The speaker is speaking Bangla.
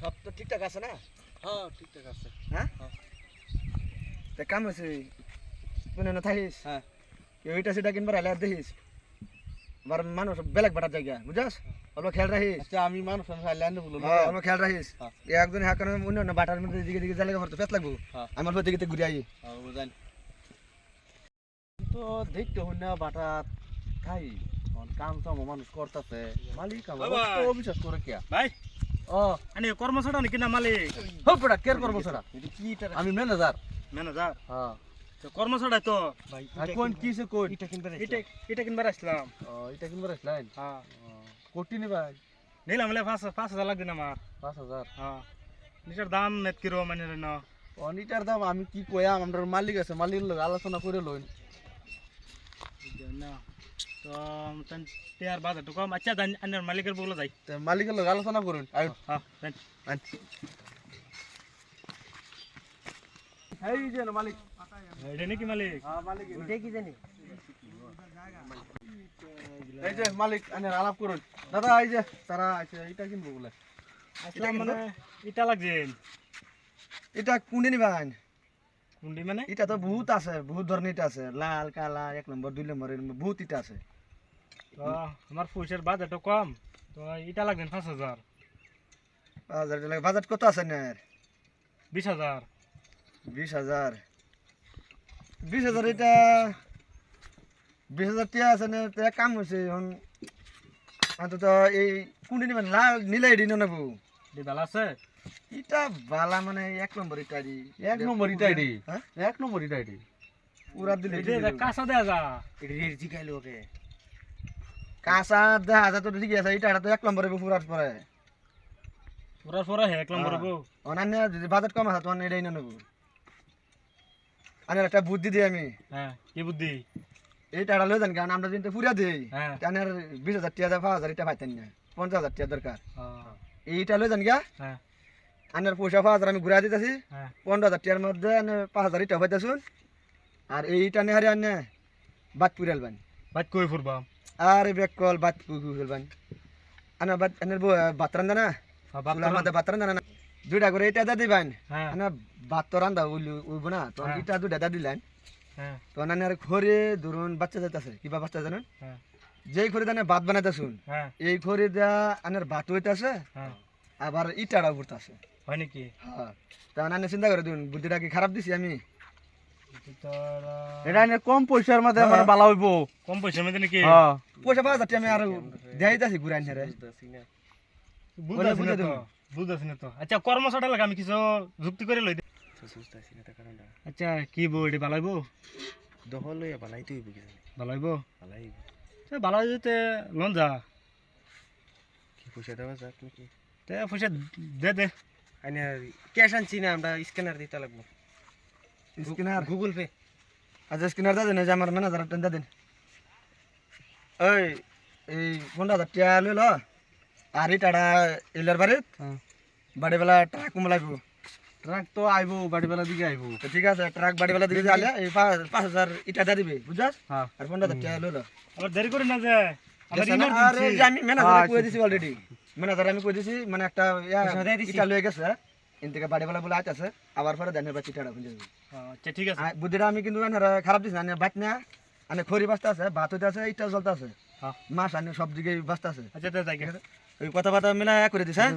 সব তো ঠিকঠাক আছে না? হ্যাঁ ঠিকঠাক আছে। হ্যাঁ হ্যাঁ। তা কাম হয়েছে তুই না থাকিস হ্যাঁ কেউ এটা সেটা কিনবার এলে দেখিস আবার মানুষ বেলেগ বাটার জায়গা বুঝাস অল্প খেয়াল রাখিস। আচ্ছা আমি মানুষ লাইনে বললো অল্প খেয়াল রাখিস হ্যাঁ। একজন হ্যাঁ কারণ অন্য বাটার মধ্যে দিকে দিকে জায়গা ভরতে পেট লাগবো হ্যাঁ। আমার পর দিকে ঘুরে আই জানি তো দেখতে হই না বাটা খাই কাম তো মানুষ করতেছে মালিক আমার তো অবিশ্বাস করে কে ভাই ও আনি কর্মচারী নাকি না মালিক হোক বেটা কেয়ার করবো সেটা আমি ম্যানেজার ম্যানেজার হ্যাঁ তো কর্মচারী তো ভাই কোন কিসে কোন এটা কিনবার এটা এটা কিনবার আসলাম এটা কিনবার আসলেন হ্যাঁ কোটি নি ভাই নিলাম বলে 5,000 লাগবে না আমার 5,000 হ্যাঁ নিটার দাম নেট কিরো মানে না অনিটার দাম আমি কি কইয়াম আমার মালিক আছে মালিক লোক আলোচনা করে লইন না তো তন টিয়ার বাজার তো কম আচ্ছা দান আন্নার মালিকের বলে যাই মালিকের লোক আলোচনা করুন আয় হ্যাঁ দেন এই যে না মালিক এটা নাকি মালিক হ্যাঁ মালিক এটা কি জানি এই যে মালিক আনে আলাপ করুন দাদা এই যে তারা আছে এটা কিনবো বলে আসলাম মানে এটা লাগছে এটা কোনদিন নিবান কুন্ডি মানে এটা তো বহুত আছে বহুত ধরনের ইটা আছে লাল কালা 1 নম্বর 2 নম্বর এর বহুত ইটা আছে তো আমার পয়সার বাজারটা কম তো এটা লাগবে 5,000 বাজার বাজার কত আছে না 20,000 20,000 20,000 এটা 20,000 টিয়া আছে না তো এক কাম হয়েছে এখন অন্তত এই কোনদিন নিবেন লাল নীলা এডি নেবো দিবাল আছে এটা বালা মানে 1 নম্বর ইটা দি এক নম্বর ইটাই রে হ্যাঁ এক নম্বর ইটাই রে পুরা দিলে এটা কাঁচা দেয়া যা এটা রেট জিগাইলো ওকে কাঁচা দেখা যায় তো ঠিক আছে এটা তো 1 নম্বরে পুরার পরে পুরা পুরা হে এক নম্বর গো অনান্য যদি বাজেট কম আছে তখন এটাই নেবো আনের একটা বুদ্ধি দিই আমি হ্যাঁ কি বুদ্ধি এই টাকা লয়ে যান কারণ আমরা যদি পুরা দিই হ্যাঁ টানের 20,000 টাকা 5,000 এটা পাইতেন না 50,000 টাকা দরকার হ্যাঁ এইটা লয়ে যান গা হ্যাঁ আনের পয়সা 5,000 আমি ঘুরা দিতেছি হ্যাঁ 15,000 টাকার মধ্যে 5,000 এটা পাইতেছুন আর এইটা নে হারে আনে বাদ পুরালবেন বাদ কই ফুরবা আরে বেক কল বাদ পুরালবেন আনা বাদ আনের বাতরান্দা না চুলার মধ্যে বাতরান্দা না দুইটা করে এটা দা দিবেন হ্যাঁ আনা বাতরান্দা উইব না তো হ্যাঁ। এটা দুইটা দা দিলেন হ্যাঁ তো আনার ঘরে ধরুন বাচ্চা যাইতেছে কিবা বাচ্চা জানেন হ্যাঁ যেই ঘরে দানে ভাত বানাইতেছুন হ্যাঁ এই ঘরে দা আনার ভাত হইতাছে হ্যাঁ আবার ইটাড়া উঠতেছে হয় নাকি হ্যাঁ তা আনানে চিন্তা করে দিন বুদ্ধিটা কি খারাপ দিছি আমি এটা এনে কম পয়সার মধ্যে মানে ভালো হইবো কম পয়সার মধ্যে নাকি হ্যাঁ পয়সা 5,000 টাকা আমি আর দেখাইতাছি ঘুরে আনি রে বুঝাছি বুঝা না তো দেবো। বুঝাছি না তো আচ্ছা কর্মচারী লাগে আমি কিছু যুক্তি করে লই দে আচ্ছা কি বউ এটি ভালো হইব দখল লইয়া বানাইতে হইব কি জানি ভালো হইব বালাই হইব সে ভালো হইতে লন যা কি পয়সা দেওয়া যাক নাকি তে পয়সা দে দে আইনা ক্যাশ আনছি না আমরা স্ক্যানার দিতে লাগবো স্ক্যানার গুগল পে আচ্ছা স্ক্যানার দা দেন যে আমার ম্যানেজার টেন দা দেন এই 15,000 টাকা লইল আর ইটাড়া এলার বাড়িত বাড়িবেলা ট্রাক কমলাইব ট্রাক তো আইবো বাড়ি বেলা দিকে আইবো তো ঠিক আছে ট্রাক বাড়িবেলা দিকে যালে এই 5,000 ইটা দা দিবে বুঝাস হ্যাঁ আর 15,000 টাকা লইল আবার দেরি করে না যে আমার আরে ইমার্জেন্সি যে আমি ম্যানেজার কই দিছি অলরেডি ম্যানেজার আমি কই দিছি মানে একটা ইটা লয়ে গেছে এন থেকে বাড়িবেলা বলে আইতাছে আবার পরে দেনের বাচ্চা টাড়া বুঝে আচ্ছা ঠিক আছে বুদ্ধিটা আমি কিন্তু খারাপ দিছি না বাইক না আনে খড়ি বাস্তা আছে ভাত হইতে আছে ইটা জ্বলতে আছে হ্যাঁ মাছ আনে সব দিকে বাস্তা আছে আচ্ছা তে যাই গে। ওই কথা বাতা মিলা করে দিস হ্যাঁ